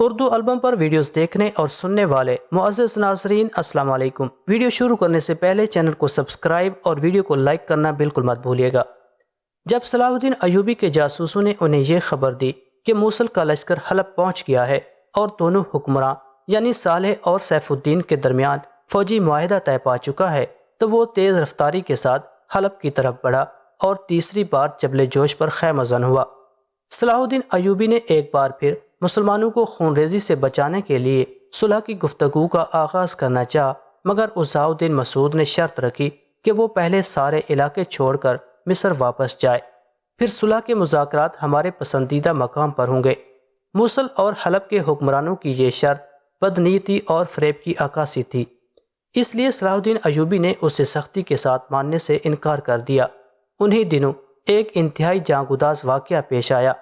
Urdu album پر videos دیکھنے اور سننے والے معزز ناظرین السلام علیکم۔ ویڈیو شروع کرنے سے پہلے چینل کو سبسکرائب اور ویڈیو کو لائک کرنا بالکل مت بھولیے گا۔ جب صلاح الدین ایوبی کے جاسوسوں نے انہیں یہ خبر دی کہ موصل کا لشکر حلب پہنچ گیا ہے اور دونوں حکمراں یعنی صالح اور سیف الدین کے درمیان فوجی معاہدہ طے پا چکا ہے، تو وہ تیز رفتاری کے ساتھ حلب کی طرف بڑھا اور تیسری بار جبل جوش پر خیمہ زن ہوا۔ صلاح الدین ایوبی نے ایک بار پھر مسلمانوں کو خون ریزی سے بچانے کے لیے صلح کی گفتگو کا آغاز کرنا چاہا، مگر عزاء الدین مسعود نے شرط رکھی کہ وہ پہلے سارے علاقے چھوڑ کر مصر واپس جائے، پھر صلح کے مذاکرات ہمارے پسندیدہ مقام پر ہوں گے۔ موصل اور حلب کے حکمرانوں کی یہ شرط بدنیتی اور فریب کی عکاسی تھی، اس لیے صلاح الدین ایوبی نے اسے سختی کے ساتھ ماننے سے انکار کر دیا۔ انہی دنوں ایک انتہائی جاں واقعہ پیش آیا۔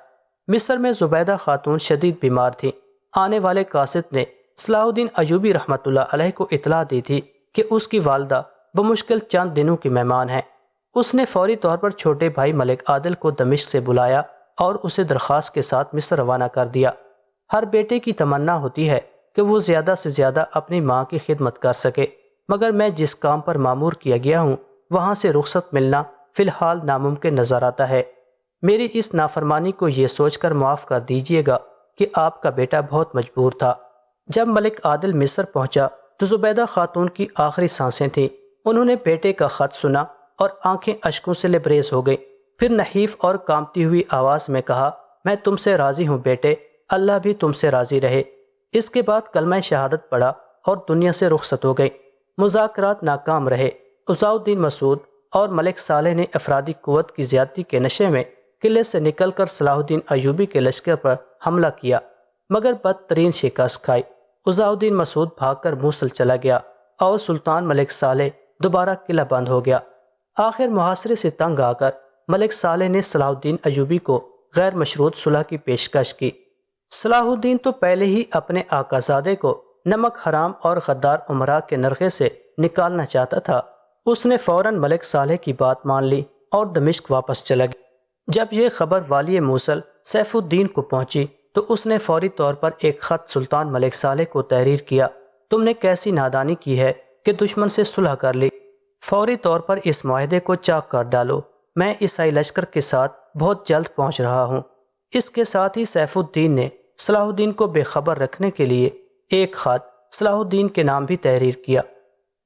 مصر میں زبیدہ خاتون شدید بیمار تھیں۔ آنے والے قاصد نے صلاح الدین ایوبی رحمۃ اللہ علیہ کو اطلاع دی تھی کہ اس کی والدہ بمشکل چند دنوں کی مہمان ہیں۔ اس نے فوری طور پر چھوٹے بھائی ملک عادل کو دمشق سے بلایا اور اسے درخواست کے ساتھ مصر روانہ کر دیا۔ ہر بیٹے کی تمنا ہوتی ہے کہ وہ زیادہ سے زیادہ اپنی ماں کی خدمت کر سکے، مگر میں جس کام پر مامور کیا گیا ہوں وہاں سے رخصت ملنا فی الحال ناممکن نظر آتا ہے۔ میری اس نافرمانی کو یہ سوچ کر معاف کر دیجیے گا کہ آپ کا بیٹا بہت مجبور تھا۔ جب ملک عادل مصر پہنچا تو زبیدہ خاتون کی آخری سانسیں تھیں۔ انہوں نے بیٹے کا خط سنا اور آنکھیں اشکوں سے لبریز ہو گئیں، پھر نحیف اور کانپتی ہوئی آواز میں کہا، میں تم سے راضی ہوں بیٹے، اللہ بھی تم سے راضی رہے۔ اس کے بعد کلمہ شہادت پڑھا اور دنیا سے رخصت ہو گئی۔ مذاکرات ناکام رہے۔ عزاء الدین مسعود اور ملک صالح نے افرادی قوت کی زیادتی کے نشے میں قلعے سے نکل کر صلاح الدین ایوبی کے لشکر پر حملہ کیا، مگر بدترین شکست کھائی۔ عزاء الدین مسعود بھاگ کر موصل چلا گیا اور سلطان ملک صالح دوبارہ قلعہ بند ہو گیا۔ آخر محاصرے سے تنگ آ کر ملک صالح نے صلاح الدین ایوبی کو غیر مشروط صلح کی پیشکش کی۔ صلاح الدین تو پہلے ہی اپنے آقازادے کو نمک حرام اور غدار امراء کے نرغے سے نکالنا چاہتا تھا۔ اس نے فوراً ملک صالح کی بات مان لی اور دمشق واپس چلا گیا۔ جب یہ خبر والی موصل سیف الدین کو پہنچی تو اس نے فوری طور پر ایک خط سلطان ملک صالح کو تحریر کیا، تم نے کیسی نادانی کی ہے کہ دشمن سے صلح کر لی، فوری طور پر اس معاہدے کو چاک کر ڈالو، میں عیسائی لشکر کے ساتھ بہت جلد پہنچ رہا ہوں۔ اس کے ساتھ ہی سیف الدین نے صلاح الدین کو بے خبر رکھنے کے لیے ایک خط صلاح الدین کے نام بھی تحریر کیا۔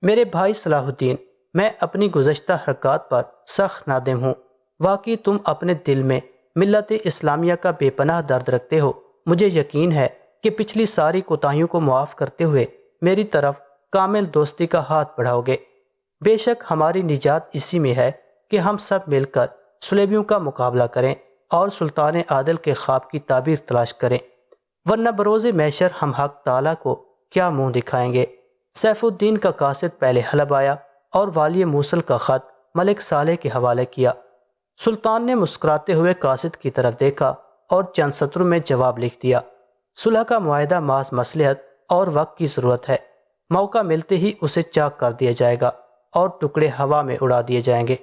میرے بھائی صلاح الدین، میں اپنی گزشتہ حرکات پر سخت نادم ہوں۔ واقعی تم اپنے دل میں ملت اسلامیہ کا بے پناہ درد رکھتے ہو۔ مجھے یقین ہے کہ پچھلی ساری کوتاہیوں کو معاف کرتے ہوئے میری طرف کامل دوستی کا ہاتھ بڑھاؤ گے۔ بے شک ہماری نجات اسی میں ہے کہ ہم سب مل کر صلیبیوں کا مقابلہ کریں اور سلطان عادل کے خواب کی تعبیر تلاش کریں، ورنہ بروز محشر ہم حق تعالیٰ کو کیا منہ دکھائیں گے۔ سیف الدین کا قاصد پہلے حلب آیا اور والی موصل کا خط ملک صالح کے حوالے کیا۔ سلطان نے مسکراتے ہوئے قاصد کی طرف دیکھا اور چند سطروں میں جواب لکھ دیا، صلح کا معاہدہ محض مصلحت اور وقت کی ضرورت ہے، موقع ملتے ہی اسے چاک کر دیا جائے گا اور ٹکڑے ہوا میں اڑا دیے جائیں گے۔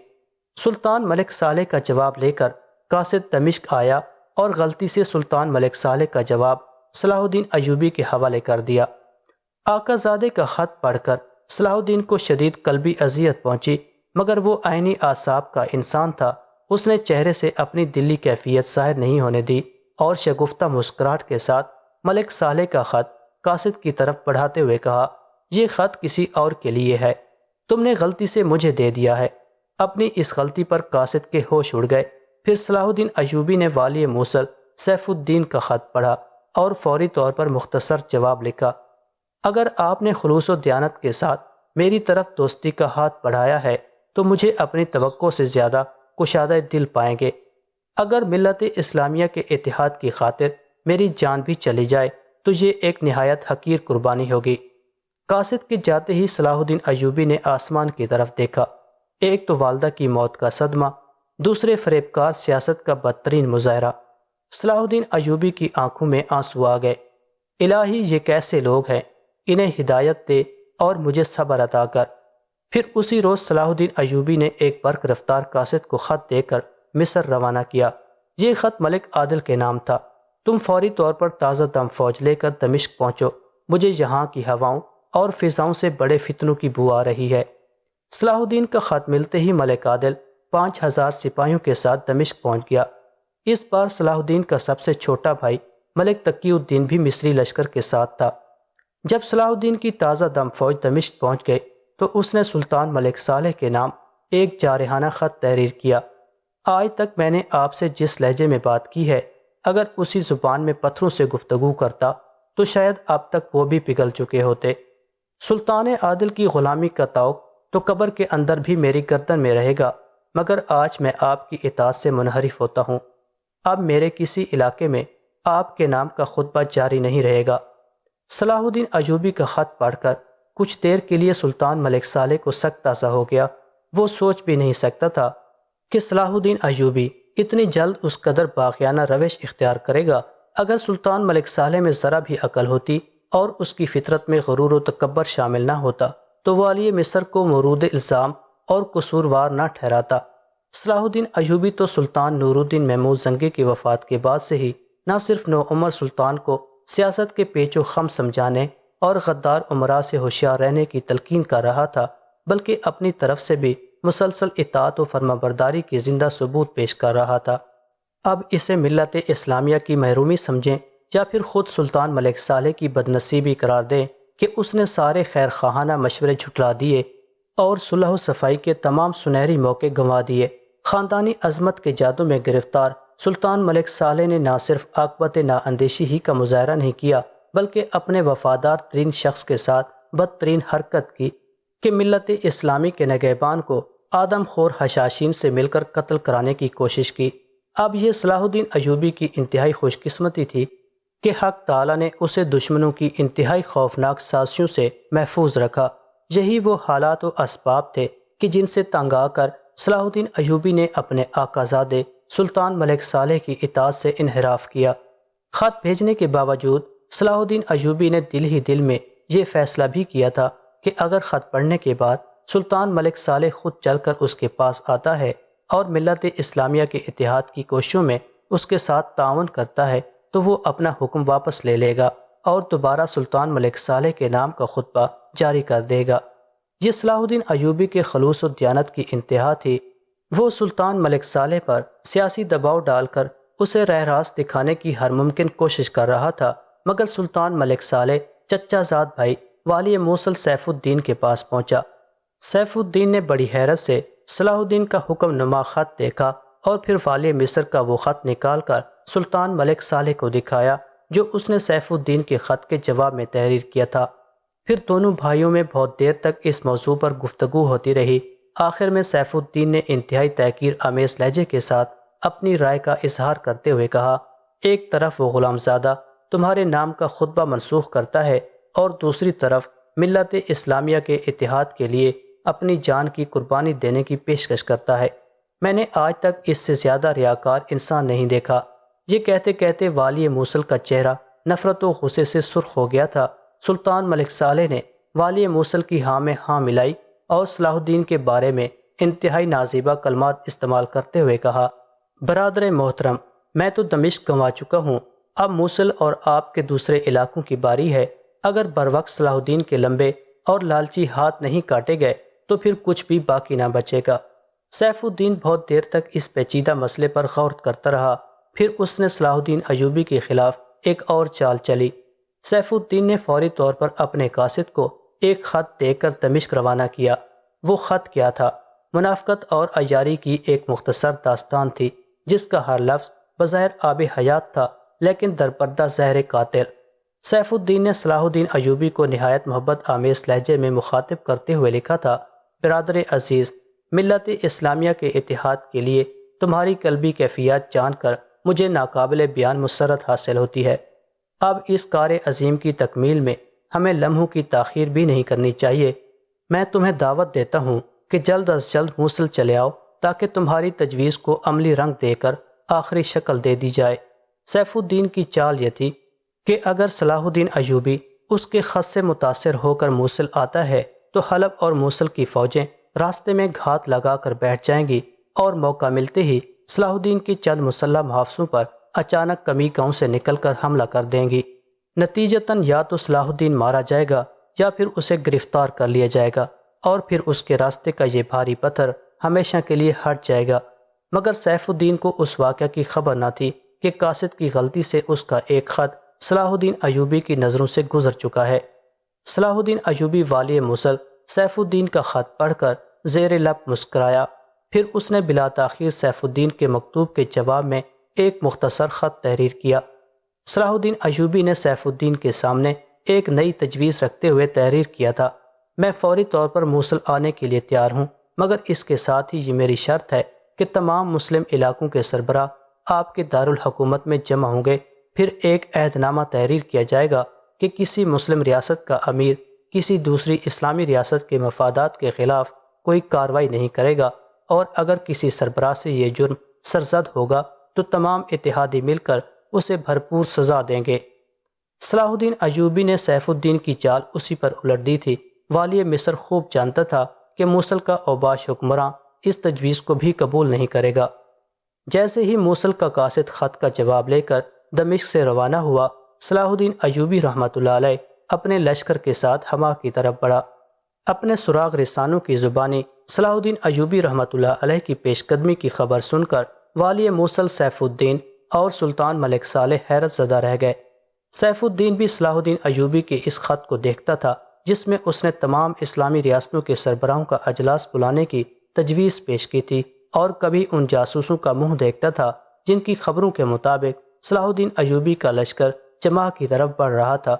سلطان ملک صالح کا جواب لے کر قاصد دمشق آیا اور غلطی سے سلطان ملک صالح کا جواب صلاح الدین ایوبی کے حوالے کر دیا۔ آقا زادے کا خط پڑھ کر صلاح الدین کو شدید قلبی اذیت پہنچی، مگر وہ عینی اعصاب کا انسان تھا۔ اس نے چہرے سے اپنی دلی کیفیت ظاہر نہیں ہونے دی اور شگفتہ مسکراہٹ کے ساتھ ملک صالح کا خط قاصد کی طرف بڑھاتے ہوئے کہا، یہ خط کسی اور کے لیے ہے، تم نے غلطی سے مجھے دے دیا ہے۔ اپنی اس غلطی پر قاصد کے ہوش اڑ گئے۔ پھر صلاح الدین ایوبی نے والی موصل سیف الدین کا خط پڑھا اور فوری طور پر مختصر جواب لکھا، اگر آپ نے خلوص و دیانت کے ساتھ میری طرف دوستی کا ہاتھ بڑھایا ہے تو مجھے اپنی توقع سے زیادہ کشادہ دل پائیں گے۔ اگر ملت اسلامیہ کے اتحاد کی خاطر میری جان بھی چلی جائے تو یہ ایک نہایت حقیر قربانی ہوگی۔ قاصد کے جاتے ہی صلاح الدین ایوبی نے آسمان کی طرف دیکھا۔ ایک تو والدہ کی موت کا صدمہ، دوسرے فریبکار سیاست کا بدترین مظاہرہ۔ صلاح الدین ایوبی کی آنکھوں میں آنسو آ گئے۔ الہی، یہ کیسے لوگ ہیں، انہیں ہدایت دے اور مجھے صبر عطا کر۔ پھر اسی روز صلاح الدین ایوبی نے ایک برق رفتار قاصد کو خط دے کر مصر روانہ کیا۔ یہ خط ملک عادل کے نام تھا۔ تم فوری طور پر تازہ دم فوج لے کر دمشق پہنچو، مجھے یہاں کی ہواؤں اور فضاؤں سے بڑے فتنوں کی بو آ رہی ہے۔ صلاح الدین کا خط ملتے ہی ملک عادل 5000 سپاہیوں کے ساتھ دمشق پہنچ گیا۔ اس بار صلاح الدین کا سب سے چھوٹا بھائی ملک تقی الدین بھی مصری لشکر کے ساتھ تھا۔ جب صلاح الدین کی تازہ دم فوج دمشق پہنچ گئی تو اس نے سلطان ملک صالح کے نام ایک جارحانہ خط تحریر کیا۔ آج تک میں نے آپ سے جس لہجے میں بات کی ہے، اگر اسی زبان میں پتھروں سے گفتگو کرتا تو شاید اب تک وہ بھی پگھل چکے ہوتے۔ سلطان عادل کی غلامی کا طوق تو قبر کے اندر بھی میری گردن میں رہے گا، مگر آج میں آپ کی اطاعت سے منحرف ہوتا ہوں۔ اب میرے کسی علاقے میں آپ کے نام کا خطبہ جاری نہیں رہے گا۔ صلاح الدین ایوبی کا خط پڑھ کر کچھ دیر کے لیے سلطان ملک صالح کو سخت تازہ ہو گیا۔ وہ سوچ بھی نہیں سکتا تھا کہ صلاح الدین ایوبی اتنی جلد اس قدر باغیانہ روش اختیار کرے گا۔ اگر سلطان ملک صالح میں ذرا بھی عقل ہوتی اور اس کی فطرت میں غرور و تکبر شامل نہ ہوتا تو والی مصر کو مورود الزام اور قصوروار نہ ٹھہراتا۔ صلاح الدین ایوبی تو سلطان نور الدین محمود زنگی کی وفات کے بعد سے ہی نہ صرف نوعمر سلطان کو سیاست کے پیچ و خم سمجھانے اور غدار امراء سے ہوشیار رہنے کی تلقین کر رہا تھا، بلکہ اپنی طرف سے بھی مسلسل اطاعت و فرمانبرداری کی زندہ ثبوت پیش کر رہا تھا۔ اب اسے ملت اسلامیہ کی محرومی سمجھیں یا پھر خود سلطان ملک صالح کی بدنصیبی قرار دیں کہ اس نے سارے خیر خواہانہ مشورے جھٹلا دیے اور صلح و صفائی کے تمام سنہری موقع گنوا دیے۔ خاندانی عظمت کے جادو میں گرفتار سلطان ملک صالح نے نہ صرف عاقبت نااندیشی ہی کا مظاہرہ نہیں کیا، بلکہ اپنے وفادار ترین شخص کے ساتھ بدترین حرکت کی کہ ملت اسلامی کے نگہبان کو آدم خور حشاشین سے مل کر قتل کرانے کی کوشش کی۔ اب یہ صلاح الدین ایوبی کی انتہائی خوش قسمتی تھی کہ حق تعالی نے اسے دشمنوں کی انتہائی خوفناک سازشوں سے محفوظ رکھا۔ یہی وہ حالات و اسباب تھے کہ جن سے تنگ آ کر صلاح الدین ایوبی نے اپنے آقازادے سلطان ملک صالح کی اطاعت سے انحراف کیا۔ خط بھیجنے کے باوجود صلاح الدین ایوبی نے دل ہی دل میں یہ فیصلہ بھی کیا تھا کہ اگر خط پڑھنے کے بعد سلطان ملک صالح خود چل کر اس کے پاس آتا ہے اور ملت اسلامیہ کے اتحاد کی کوششوں میں اس کے ساتھ تعاون کرتا ہے تو وہ اپنا حکم واپس لے لے گا اور دوبارہ سلطان ملک صالح کے نام کا خطبہ جاری کر دے گا۔ یہ صلاح الدین ایوبی کے خلوص و دیانت کی انتہا تھی۔ وہ سلطان ملک صالح پر سیاسی دباؤ ڈال کر اسے راہ راست دکھانے کی ہر ممکن کوشش کر رہا تھا، مگر سلطان ملک صالح چچا زاد بھائی والی موصل سیف الدین کے پاس پہنچا۔ سیف الدین نے بڑی حیرت سے صلاح الدین کا حکم نما خط دیکھا اور پھر والی مصر کا وہ خط نکال کر سلطان ملک صالح کو دکھایا جو اس نے سیف الدین کے خط کے جواب میں تحریر کیا تھا۔ پھر دونوں بھائیوں میں بہت دیر تک اس موضوع پر گفتگو ہوتی رہی۔ آخر میں سیف الدین نے انتہائی تحقیر آمیز لہجے کے ساتھ اپنی رائے کا اظہار کرتے ہوئے کہا، ایک طرف وہ غلام زادہ تمہارے نام کا خطبہ منسوخ کرتا ہے اور دوسری طرف ملت اسلامیہ کے اتحاد کے لیے اپنی جان کی قربانی دینے کی پیشکش کرتا ہے۔ میں نے آج تک اس سے زیادہ ریاکار انسان نہیں دیکھا۔ یہ کہتے کہتے والی موصل کا چہرہ نفرت و غصے سے سرخ ہو گیا تھا۔ سلطان ملک صالح نے والی موصل کی ہاں میں ہاں ملائی اور صلاح الدین کے بارے میں انتہائی نازیبا کلمات استعمال کرتے ہوئے کہا، برادر محترم، میں تو دمشق گنوا چکا ہوں، اب موصل اور آپ کے دوسرے علاقوں کی باری ہے۔ اگر بروقت صلاح الدین کے لمبے اور لالچی ہاتھ نہیں کاٹے گئے تو پھر کچھ بھی باقی نہ بچے گا۔ سیف الدین بہت دیر تک اس پیچیدہ مسئلے پر غور کرتا رہا، پھر اس نے صلاح الدین ایوبی کے خلاف ایک اور چال چلی۔ سیف الدین نے فوری طور پر اپنے قاصد کو ایک خط دے کر دمشق روانہ کیا۔ وہ خط کیا تھا؟ منافقت اور عیاری کی ایک مختصر داستان تھی جس کا ہر لفظ بظاہر آب حیات تھا لیکن درپردہ زہر قاتل۔ سیف الدین نے صلاح الدین ایوبی کو نہایت محبت آمیز لہجے میں مخاطب کرتے ہوئے لکھا تھا، برادر عزیز، ملت اسلامیہ کے اتحاد کے لیے تمہاری قلبی کیفیات جان کر مجھے ناقابل بیان مسرت حاصل ہوتی ہے۔ اب اس کار عظیم کی تکمیل میں ہمیں لمحوں کی تاخیر بھی نہیں کرنی چاہیے۔ میں تمہیں دعوت دیتا ہوں کہ جلد از جلد موصل چلے آؤ تاکہ تمہاری تجویز کو عملی رنگ دے کر آخری شکل دے دی جائے۔ سیف الدین کی چال یہ تھی کہ اگر صلاح الدین ایوبی اس کے خط سے متاثر ہو کر موصل آتا ہے تو حلب اور موصل کی فوجیں راستے میں گھات لگا کر بیٹھ جائیں گی اور موقع ملتے ہی صلاح الدین کی چند مسلح محافظوں پر اچانک کمی گاؤں سے نکل کر حملہ کر دیں گی۔ نتیجتاً یا تو صلاح الدین مارا جائے گا یا پھر اسے گرفتار کر لیا جائے گا اور پھر اس کے راستے کا یہ بھاری پتھر ہمیشہ کے لیے ہٹ جائے گا۔ مگر سیف الدین کو اس واقعہ کی خبر نہ تھی کہ قاصد کی غلطی سے اس کا ایک خط صلاح الدین ایوبی کی نظروں سے گزر چکا ہے۔ صلاح الدین ایوبی والی موصل سیف الدین کا خط پڑھ کر زیر لب مسکرایا، پھر اس نے بلا تاخیر سیف الدین کے مکتوب کے جواب میں ایک مختصر خط تحریر کیا۔ صلاح الدین ایوبی نے سیف الدین کے سامنے ایک نئی تجویز رکھتے ہوئے تحریر کیا تھا: میں فوری طور پر موصل آنے کے لیے تیار ہوں، مگر اس کے ساتھ ہی یہ میری شرط ہے کہ تمام مسلم علاقوں کے سربراہ آپ کے دارالحکومت میں جمع ہوں گے۔ پھر ایک عہد نامہ تحریر کیا جائے گا کہ کسی مسلم ریاست کا امیر کسی دوسری اسلامی ریاست کے مفادات کے خلاف کوئی کارروائی نہیں کرے گا، اور اگر کسی سربراہ سے یہ جرم سرزد ہوگا تو تمام اتحادی مل کر اسے بھرپور سزا دیں گے۔ صلاح الدین ایوبی نے سیف الدین کی چال اسی پر الٹ دی تھی۔ والی مصر خوب جانتا تھا کہ موصل کا اوباش حکمراں اس تجویز کو بھی قبول نہیں کرے گا۔ جیسے ہی موصل کا قاصد خط کا جواب لے کر دمشق سے روانہ ہوا، صلاح الدین ایوبی رحمۃ اللہ علیہ اپنے لشکر کے ساتھ حما کی طرف بڑھا۔ اپنے سراغ رسانوں کی زبانی صلاح الدین ایوبی رحمۃ اللہ علیہ کی پیش قدمی کی خبر سن کر والی موصل سیف الدین اور سلطان ملک صالح حیرت زدہ رہ گئے۔ سیف الدین بھی صلاح الدین ایوبی کے اس خط کو دیکھتا تھا جس میں اس نے تمام اسلامی ریاستوں کے سربراہوں کا اجلاس بلانے کی تجویز پیش کی تھی، اور کبھی ان جاسوسوں کا منہ دیکھتا تھا جن کی خبروں کے مطابق صلاح الدین ایوبی کا لشکر جمع کی طرف بڑھ رہا تھا۔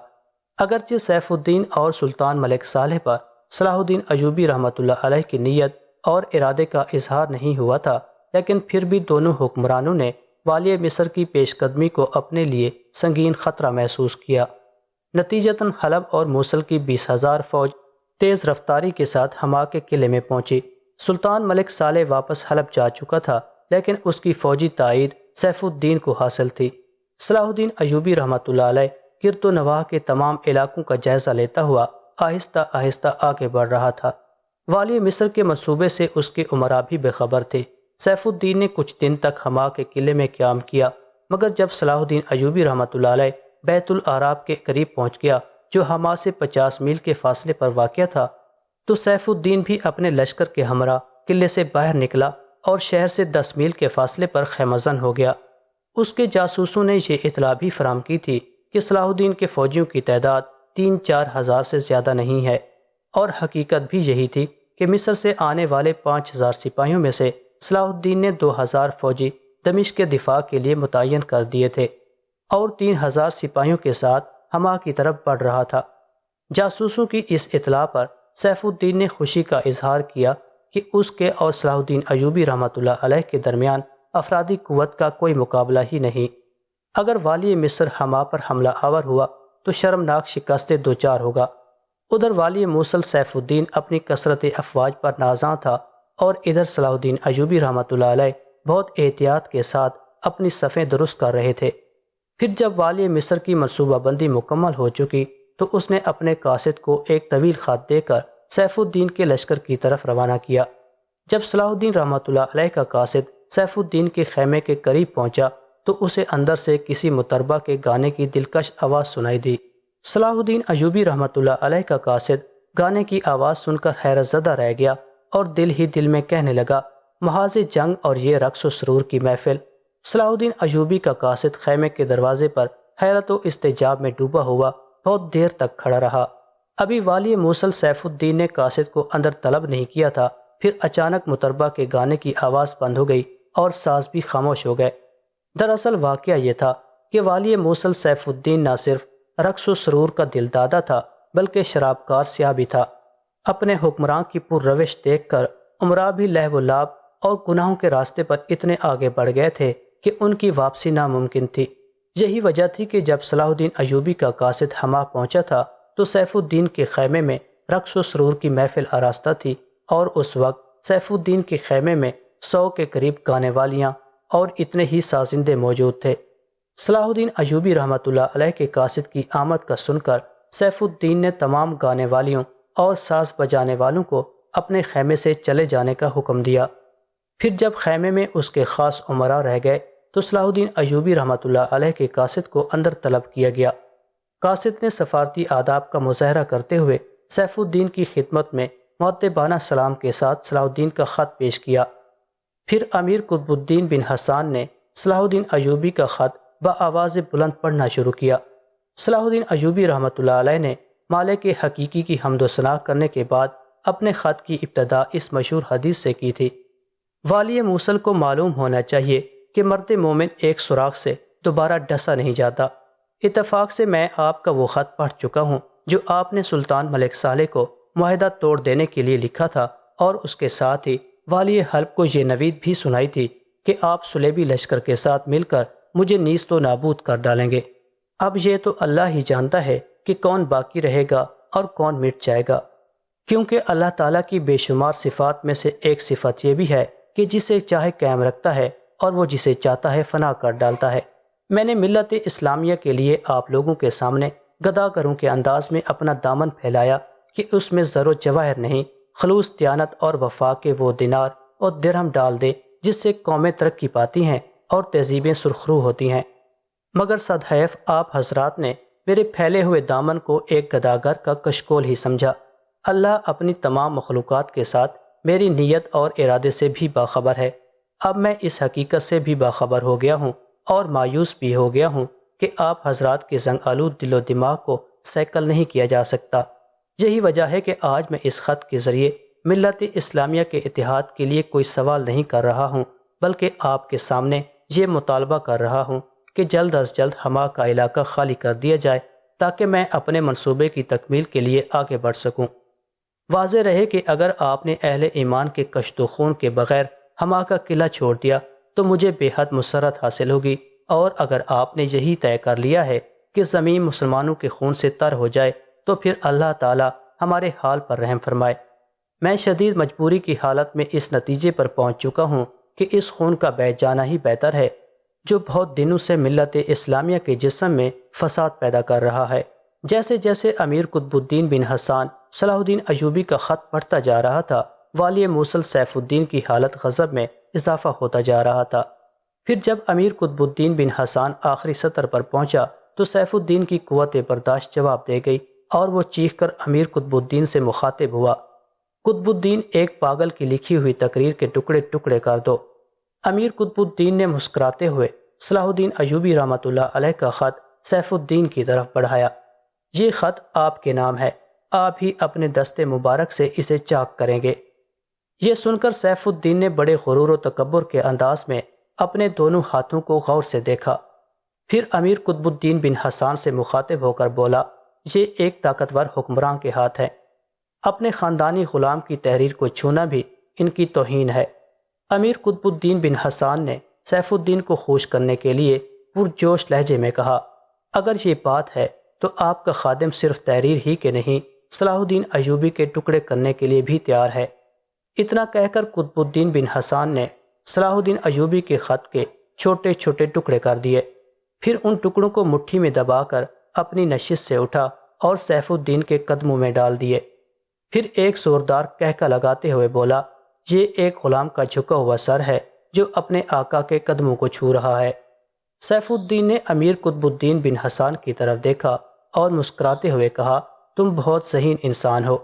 اگرچہ سیف الدین اور سلطان ملک صالح پر صلاح الدین ایوبی رحمۃ اللہ علیہ کی نیت اور ارادے کا اظہار نہیں ہوا تھا، لیکن پھر بھی دونوں حکمرانوں نے والی مصر کی پیش قدمی کو اپنے لیے سنگین خطرہ محسوس کیا۔ نتیجتاً حلب اور موصل کی 20,000 فوج تیز رفتاری کے ساتھ حما کے قلعے میں پہنچی۔ سلطان ملک صالح واپس حلب جا چکا تھا، لیکن اس کی فوجی تائید سیف الدین کو حاصل تھی۔ صلاح الدین ایوبی رحمۃ اللہ علیہ گرد و نواح کے تمام علاقوں کا جائزہ لیتا ہوا آہستہ آہستہ آگے بڑھ رہا تھا۔ والی مصر کے منصوبے سے اس کے امراء بھی بے خبر تھے۔ سیف الدین نے کچھ دن تک حما کے قلعے میں قیام کیا، مگر جب صلاح الدین ایوبی رحمۃ اللہ علیہ بیت العراب کے قریب پہنچ گیا، جو حما سے 50 میل کے فاصلے پر واقع تھا، تو سیف الدین بھی اپنے لشکر کے ہمراہ قلعے سے باہر نکلا اور شہر سے 10 میل کے فاصلے پر خیمہ زن ہو گیا۔ اس کے جاسوسوں نے یہ اطلاع بھی فراہم کی تھی کہ صلاح الدین کے فوجیوں کی تعداد 3-4 ہزار سے زیادہ نہیں ہے، اور حقیقت بھی یہی تھی کہ مصر سے آنے والے 5,000 سپاہیوں میں سے صلاح الدین نے 2,000 فوجی دمشق کے دفاع کے لیے متعین کر دیے تھے اور 3,000 سپاہیوں کے ساتھ حما کی طرف بڑھ رہا تھا۔ جاسوسوں کی اس اطلاع پر سیف الدین نے خوشی کا اظہار کیا کہ اس کے اور صلاح الدین ایوبی رحمۃ اللہ علیہ کے درمیان افرادی قوت کا کوئی مقابلہ ہی نہیں۔ اگر والی مصر حما پر حملہ آور ہوا تو شرمناک شکست سے دوچار ہوگا۔ ادھر والی موصل سیف الدین اپنی کثرت افواج پر نازاں تھا، اور ادھر صلاح الدین ایوبی رحمۃ اللہ علیہ بہت احتیاط کے ساتھ اپنی صفیں درست کر رہے تھے۔ پھر جب والی مصر کی منصوبہ بندی مکمل ہو چکی تو اس نے اپنے قاصد کو ایک طویل خط دے کر سیف الدین کے لشکر کی طرف روانہ کیا۔ جب صلاح الدین رحمۃ اللہ علیہ کا قاصد سیف الدین کے خیمے کے قریب پہنچا تو اسے اندر سے کسی مطربہ کے گانے کی دلکش آواز سنائی دی۔ صلاح الدین ایوبی رحمۃ اللہ علیہ کا قاصد گانے کی آواز سن کر حیرت زدہ رہ گیا اور دل ہی دل میں کہنے لگا، محاذ جنگ اور یہ رقص و سرور کی محفل۔ صلاح الدین ایوبی کا قاصد خیمے کے دروازے پر حیرت و استعجاب میں ڈوبا ہوا بہت دیر تک کھڑا رہا۔ ابھی والی موصل سیف الدین نے قاصد کو اندر طلب نہیں کیا تھا، پھر اچانک مطربہ کے گانے کی آواز بند ہو گئی اور ساز بھی خاموش ہو گئے۔ دراصل واقعہ یہ تھا کہ والی موصل سیف الدین نہ صرف رقص و سرور کا دل دادا تھا بلکہ شراب کار سیاہ بھی تھا۔ اپنے حکمراں کی پر روش دیکھ کر امراء بھی لہو و لعب اور گناہوں کے راستے پر اتنے آگے بڑھ گئے تھے کہ ان کی واپسی ناممکن تھی۔ یہی وجہ تھی کہ جب صلاح الدین ایوبی کا قاصد حما پہنچا تھا تو سیف الدین کے خیمے میں رقص و سرور کی محفل آراستہ تھی، اور اس وقت سیف الدین کے خیمے میں 100 کے قریب گانے والیاں اور اتنے ہی سازندے موجود تھے۔ صلاح الدین ایوبی رحمۃ اللہ علیہ کے قاصد کی آمد کا سن کر سیف الدین نے تمام گانے والیوں اور ساز بجانے والوں کو اپنے خیمے سے چلے جانے کا حکم دیا۔ پھر جب خیمے میں اس کے خاص امراء رہ گئے تو صلاح الدین ایوبی رحمۃ اللہ علیہ کے قاصد کو اندر طلب کیا گیا۔ قاصد نے سفارتی آداب کا مظاہرہ کرتے ہوئے سیف الدین کی خدمت میں مؤدبانہ سلام کے ساتھ صلاح الدین کا خط پیش کیا۔ پھر امیر قطب الدین بن حسان نے صلاح الدین ایوبی کا خط بآواز بلند پڑھنا شروع کیا۔ صلاح الدین ایوبی رحمۃ اللہ علیہ نے مالک حقیقی کی حمد و ثنا کرنے کے بعد اپنے خط کی ابتدا اس مشہور حدیث سے کی تھی: والی موصل کو معلوم ہونا چاہیے کہ مرد مومن ایک سوراخ سے دوبارہ ڈسا نہیں جاتا۔ اتفاق سے میں آپ کا وہ خط پڑھ چکا ہوں جو آپ نے سلطان ملک صالح کو معاہدہ توڑ دینے کے لیے لکھا تھا، اور اس کے ساتھ ہی والی حلب کو یہ نوید بھی سنائی تھی کہ آپ صلیبی لشکر کے ساتھ مل کر مجھے نیست و نابود کر ڈالیں گے۔ اب یہ تو اللہ ہی جانتا ہے کہ کون باقی رہے گا اور کون مٹ جائے گا، کیونکہ اللہ تعالیٰ کی بے شمار صفات میں سے ایک صفت یہ بھی ہے کہ جسے چاہے قائم رکھتا ہے اور وہ جسے چاہتا ہے فنا کر ڈالتا ہے۔ میں نے ملت اسلامیہ کے لیے آپ لوگوں کے سامنے گداگروں کے انداز میں اپنا دامن پھیلایا کہ اس میں زر و جواہر نہیں، خلوص دیانت اور وفا کے وہ دینار اور درہم ڈال دے جس سے قومیں ترقی پاتی ہیں اور تہذیبیں سرخرو ہوتی ہیں، مگر صدحیف آپ حضرات نے میرے پھیلے ہوئے دامن کو ایک گداگر کا کشکول ہی سمجھا۔ اللہ اپنی تمام مخلوقات کے ساتھ میری نیت اور ارادے سے بھی باخبر ہے۔ اب میں اس حقیقت سے بھی باخبر ہو گیا ہوں اور مایوس بھی ہو گیا ہوں کہ آپ حضرات کے زنگ آلود دل و دماغ کو سیکل نہیں کیا جا سکتا۔ یہی وجہ ہے کہ آج میں اس خط کے ذریعے ملت اسلامیہ کے اتحاد کے لیے کوئی سوال نہیں کر رہا ہوں، بلکہ آپ کے سامنے یہ مطالبہ کر رہا ہوں کہ جلد از جلد ہما کا علاقہ خالی کر دیا جائے تاکہ میں اپنے منصوبے کی تکمیل کے لیے آگے بڑھ سکوں۔ واضح رہے کہ اگر آپ نے اہل ایمان کے کشت و خون کے بغیر ہما کا قلعہ چھوڑ دیا تو مجھے بے حد مسرت حاصل ہوگی، اور اگر آپ نے یہی طے کر لیا ہے کہ زمین مسلمانوں کے خون سے تر ہو جائے تو پھر اللہ تعالی ہمارے حال پر رحم فرمائے۔ میں شدید مجبوری کی حالت میں اس نتیجے پر پہنچ چکا ہوں کہ اس خون کا بہہ جانا ہی بہتر ہے جو بہت دنوں سے ملت اسلامیہ کے جسم میں فساد پیدا کر رہا ہے۔ جیسے جیسے امیر قطب الدین بن حسان صلاح الدین ایوبی کا خط پڑھتا جا رہا تھا، والی موصل سیف الدین کی حالت غضب میں اضافہ ہوتا جا رہا تھا۔ پھر جب امیر قطب الدین بن حسان آخری سطر پر پہنچا تو سیف الدین کی قوت برداشت جواب دے گئی اور وہ چیخ کر امیر قطب الدین سے مخاطب ہوا: قطب الدین، ایک پاگل کی لکھی ہوئی تقریر کے ٹکڑے ٹکڑے کر دو۔ امیر قطب الدین نے مسکراتے ہوئے صلاح الدین ایوبی رحمۃ اللہ علیہ کا خط سیف الدین کی طرف بڑھایا۔ یہ خط آپ کے نام ہے، آپ ہی اپنے دست مبارک سے اسے چاک کریں گے۔ یہ سن کر سیف الدین نے بڑے غرور و تکبر کے انداز میں اپنے دونوں ہاتھوں کو غور سے دیکھا۔ پھر امیر قطب الدین بن حسان سے مخاطب ہو کر بولا: یہ ایک طاقتور حکمراں کے ہاتھ ہے، اپنے خاندانی غلام کی تحریر کو چھونا بھی ان کی توہین ہے۔ امیر قطب الدین بن حسان نے سیف الدین کو خوش کرنے کے لیے پرجوش لہجے میں کہا: اگر یہ بات ہے تو آپ کا خادم صرف تحریر ہی کے نہیں، صلاح الدین ایوبی کے ٹکڑے کرنے کے لیے بھی تیار ہے۔ اتنا کہہ کر قطب الدین بن حسان نے صلاح الدین ایوبی کے خط کے چھوٹے چھوٹے ٹکڑے کر دیے، پھر ان ٹکڑوں کو مٹھی میں دبا کر اپنی نشست سے اٹھا اور سیف الدین کے قدموں میں ڈال دیے۔ پھر ایک زوردار کہکا لگاتے ہوئے بولا: یہ ایک غلام کا جھکا ہوا سر ہے جو اپنے آقا کے قدموں کو چھو رہا ہے۔ سیف الدین نے امیر قطب الدین بن حسان کی طرف دیکھا اور مسکراتے ہوئے کہا: تم بہت ذہین انسان ہو۔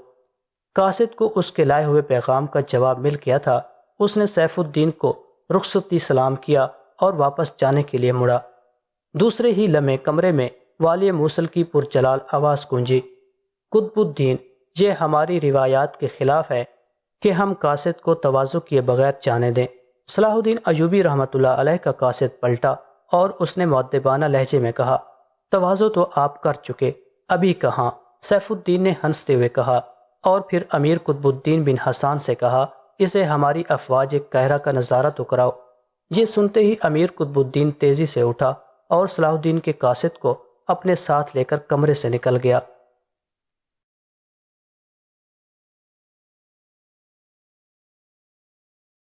قاصد کو اس کے لائے ہوئے پیغام کا جواب مل گیا تھا۔ اس نے سیف الدین کو رخصتی سلام کیا اور واپس جانے کے لیے مڑا۔ دوسرے ہی لمحے کمرے میں والی موصل کی پرجلال آواز گونجی: قطب الدین، یہ ہماری روایات کے خلاف ہے کہ ہم قاصد کو تواضع کیے بغیر جانے دیں۔ صلاح الدین ایوبی رحمۃ اللہ علیہ کا قاصد پلٹا اور اس نے مؤدبانہ لہجے میں کہا: تواضع تو آپ کر چکے، ابھی کہاں؟ سیف الدین نے ہنستے ہوئے کہا، اور پھر امیر قطب الدین بن حسان سے کہا: اسے ہماری افواج قاہرہ کا نظارہ تو کراؤ۔ یہ سنتے ہی امیر قطب الدین تیزی سے اٹھا اور صلاح الدین کے قاصد کو اپنے ساتھ لے کر کمرے سے نکل گیا۔